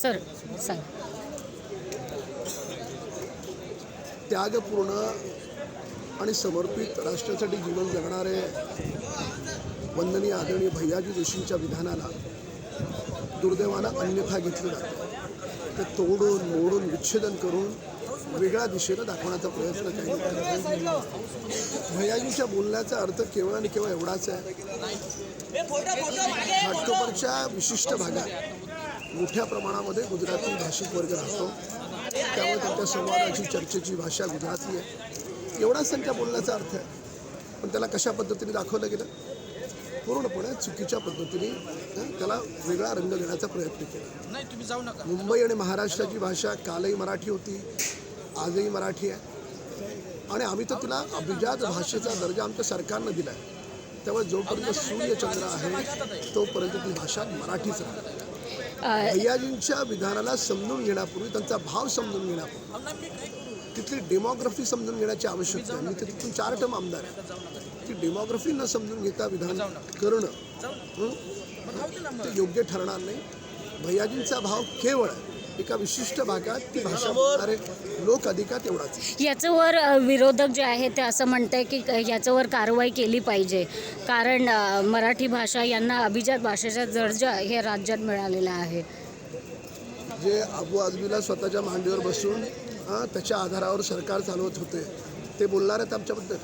Sir सांग. त्यागपूर्ण आणि समर्पित राष्ट्रासाठी जीवन जगणारे वंदनीय आदरणीय भैयाजी जोशींच्या विधानाला दुर्दैवानं अन्यथा घेतलं जातं. ते तोडून मोडून विच्छेदन करून वेगळ्या दिशेनं दाखवण्याचा प्रयत्न काही करतात. भैयाजींच्या बोलण्याचा अर्थ केवळ आणि केवळ एवढाच आहे, घाटकोपरच्या विशिष्ट भागात मोठ्या प्रमाणामध्ये गुजराती भाषिक वर्ग राहतो. त्यामुळे त्यांच्या संवादाची चर्चेची भाषा गुजराती आहे, एवढाच त्यांच्या बोलण्याचा अर्थ आहे. पण त्याला कशा पद्धतीने दाखवलं गेलं, पूर्णपणे चुकीच्या पद्धतीने त्याला वेगळा रंग देण्याचा प्रयत्न केला. मुंबई आणि महाराष्ट्राची भाषा कालही मराठी होती, आजही मराठी आहे आणि आम्ही तर तिला अभिजात भाषेचा दर्जा आमच्या सरकारनं दिला आहे. त्यामुळे जोपर्यंत सूर्यचंद्र आहे तोपर्यंत ती भाषा मराठीच राहते. भैयाजींच्या विधानाला समजून घेण्यापूर्वी, त्यांचा भाव समजून घेण्यापूर्वी, तिथली डेमोग्राफी समजून घेण्याची आवश्यकता आहे. मी तर तिथून 4 टर्म आमदार आहे. ती डेमोग्राफी न समजून घेता विधान करणं ते योग्य ठरणार नाही. भैयाजींचा भाव केवळ एका विशिष्ट भागात ती भाषा बोलणारे लोक अधिकात एवढाच. याच्यावर विरोधक जे आहेत ते असं म्हणत आहे की याच्यावर कारवाई केली पाहिजे, कारण मराठी भाषा यांना अभिजात भाषेचा दर्जा हे राज्यात मिळालेला आहे. जे अबू आझमीला स्वतःच्या मांडीवर बसून त्याच्या आधारावर सरकार चालवत होते ते बोलणार आहेत आमच्याबद्दल.